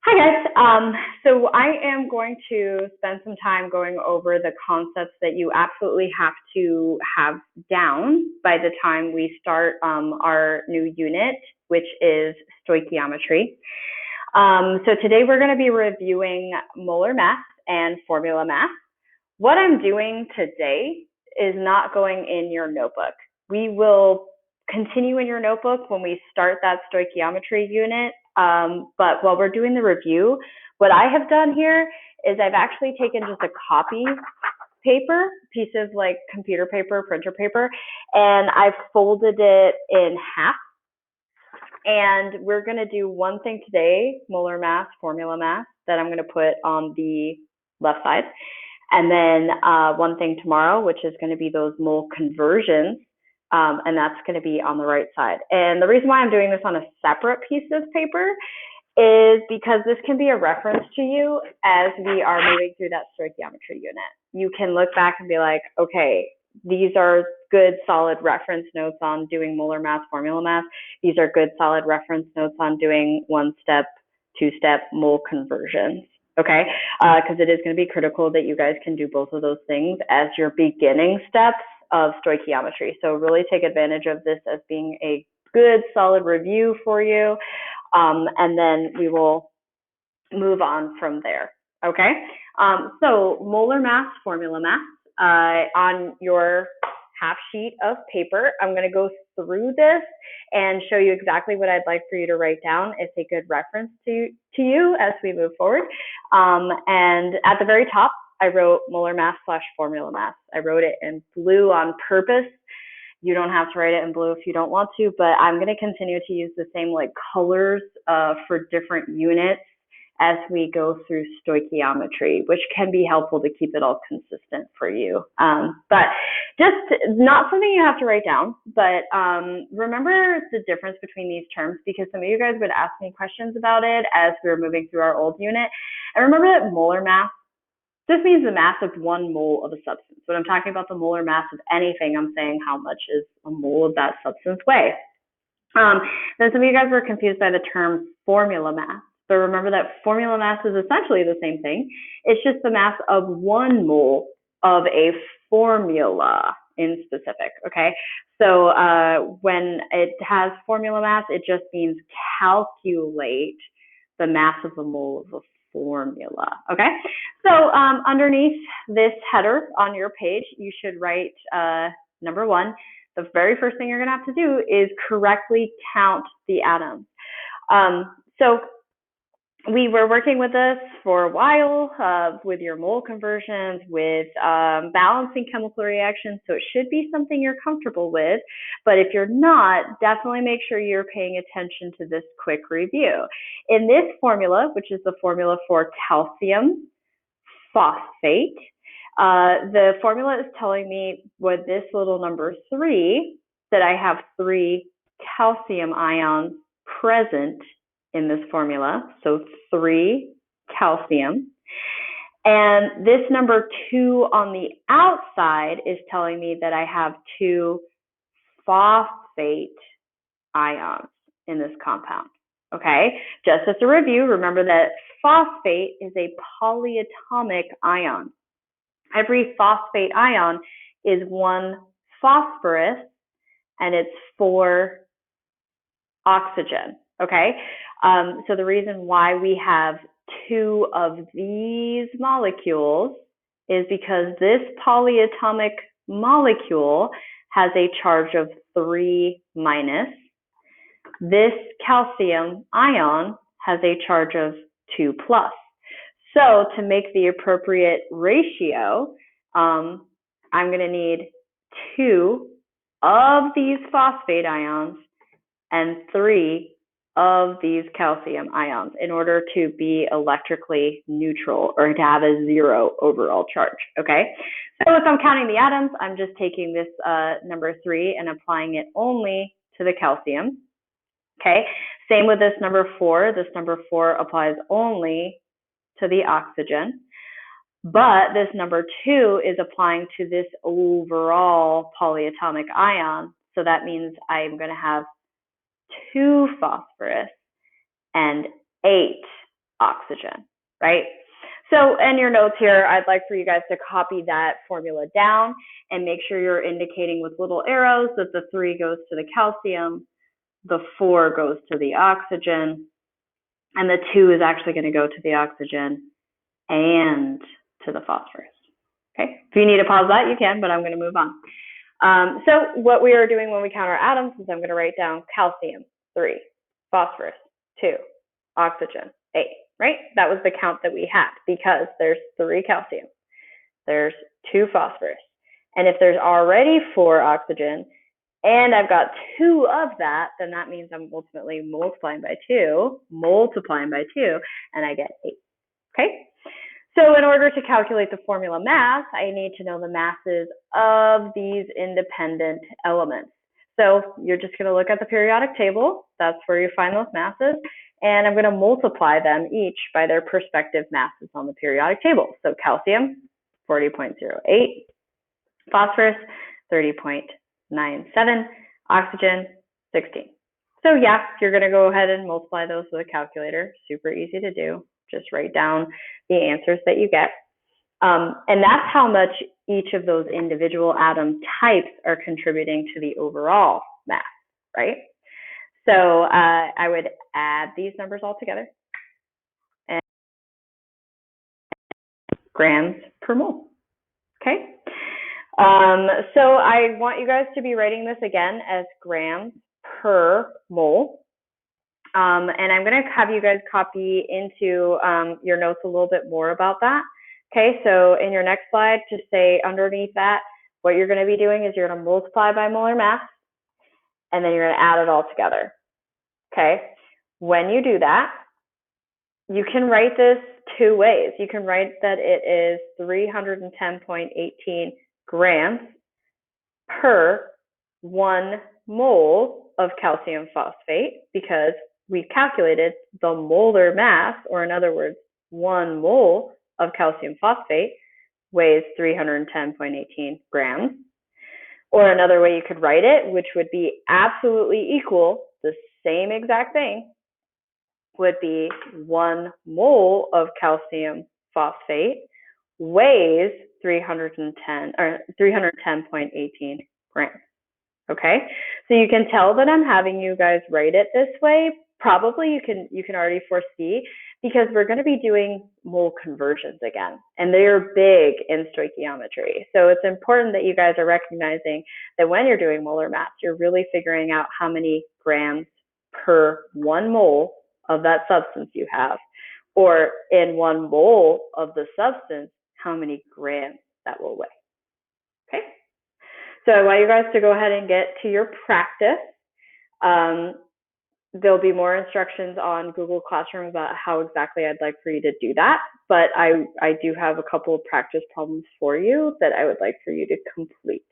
Hi guys. So I am going to spend some time going over the concepts that you absolutely have to have down by the time we start our new unit, which is stoichiometry. So today we're going to be reviewing molar mass and formula mass. What I'm doing today is not going in your notebook. We will continue in your notebook when we start that stoichiometry unit. But while we're doing the review, what I have done here is I've actually taken just a copy paper, piece of like computer paper, printer paper, and I've folded it in half. And we're going to do one thing today, molar mass, formula mass, that I'm going to put on the left side. And then one thing tomorrow, which is going to be those mole conversions, and that's going to be on the right side. And the reason why I'm doing this on a separate piece of paper is because this can be a reference to you as we are moving through that stoichiometry unit. You can look back and be like, okay, these are good solid reference notes on doing molar mass, formula mass. These are good solid reference notes on doing one-step, two-step mole conversions. Okay, because it is going to be critical that you guys can do both of those things as your beginning steps of stoichiometry. So really take advantage of this as being a good solid review for you, and then we will move on from there. Okay, so molar mass, formula mass, on your half sheet of paper. I'm going to go through this and show you exactly what I'd like for you to write down. It's a good reference to you as we move forward. And at the very top, I wrote molar mass / formula mass. I wrote it in blue on purpose. You don't have to write it in blue if you don't want to, but I'm going to continue to use the same like colors for different units as we go through stoichiometry, which can be helpful to keep it all consistent for you. But just not something you have to write down, but remember the difference between these terms, because some of you guys would ask me questions about it as we were moving through our old unit. And remember that molar mass, this means the mass of 1 mole of a substance. When I'm talking about the molar mass of anything, I'm saying how much is a mole of that substance weigh. Then some of you guys were confused by the term formula mass. So remember that formula mass is essentially the same thing. It's just the mass of 1 mole of a formula in specific, okay? So when it has formula mass, it just means calculate the mass of a mole of a formula, okay? So underneath this header on your page, you should write number 1. The very first thing you're going to have to do is correctly count the atoms. So we were working with this for a while with your mole conversions, with balancing chemical reactions, so it should be something you're comfortable with. But if you're not, definitely make sure you're paying attention to this quick review. In this formula, which is the formula for calcium phosphate, the formula is telling me with this little number 3 that I have 3 calcium ions present in this formula. So 3 calcium. And this number 2 on the outside is telling me that I have 2 phosphate ions in this compound. Okay, just as a review, remember that phosphate is a polyatomic ion. Every phosphate ion is 1 phosphorus and it's 4 oxygen. Okay, so the reason why we have 2 of these molecules is because this polyatomic molecule has a charge of 3 minus. This calcium ion has a charge of 2 plus. So to make the appropriate ratio, I'm going to need 2 of these phosphate ions and 3 of these calcium ions in order to be electrically neutral or to have a 0 overall charge, okay? So if I'm counting the atoms, I'm just taking this number 3 and applying it only to the calcium, okay? Same with this number 4. This number 4 applies only to the oxygen, but this number 2 is applying to this overall polyatomic ion, so that means I'm going to have 2 phosphorus and 8 oxygen, right? So in your notes here, I'd like for you guys to copy that formula down and make sure you're indicating with little arrows that the 3 goes to the calcium, the 4 goes to the oxygen, and the 2 is actually going to go to the oxygen and to the phosphorus. Okay, if you need to pause that, you can, but I'm going to move on. So what we are doing when we count our atoms is I'm going to write down calcium, 3, phosphorus, 2, oxygen, 8, right? That was the count that we had because there's 3 calcium, there's 2 phosphorus. And if there's already 4 oxygen and I've got 2 of that, then that means I'm ultimately multiplying by 2, and I get 8, okay? So in order to calculate the formula mass, I need to know the masses of these independent elements. So you're just going to look at the periodic table. That's where you find those masses. And I'm going to multiply them each by their respective masses on the periodic table. So calcium, 40.08. Phosphorus, 30.97. Oxygen, 16. So yeah, you're going to go ahead and multiply those with a calculator. Super easy to do. Just write down the answers that you get. And that's how much each of those individual atom types are contributing to the overall mass, right? So I would add these numbers all together. And grams per mole, okay? So I want you guys to be writing this again as grams per mole. And I'm going to have you guys copy into your notes a little bit more about that. Okay, so in your next slide, just say underneath that, what you're going to be doing is you're going to multiply by molar mass, and then you're going to add it all together. Okay, when you do that, you can write this 2 ways. You can write that it is 310.18 grams per 1 mole of calcium phosphate, because we calculated the molar mass, or in other words, 1 mole of calcium phosphate weighs 310.18 grams. Or another way you could write it, which would be absolutely equal, the same exact thing, would be 1 mole of calcium phosphate weighs 310.18 grams. Okay, so you can tell that I'm having you guys write it this way. Probably you can already foresee, because we're going to be doing mole conversions again, and they're big in stoichiometry. So it's important that you guys are recognizing that when you're doing molar mass, you're really figuring out how many grams per 1 mole of that substance you have, or in 1 mole of the substance, how many grams that will weigh. Okay. So I want you guys to go ahead and get to your practice. There'll be more instructions on Google Classroom about how exactly I'd like for you to do that, but I do have a couple of practice problems for you that I would like for you to complete.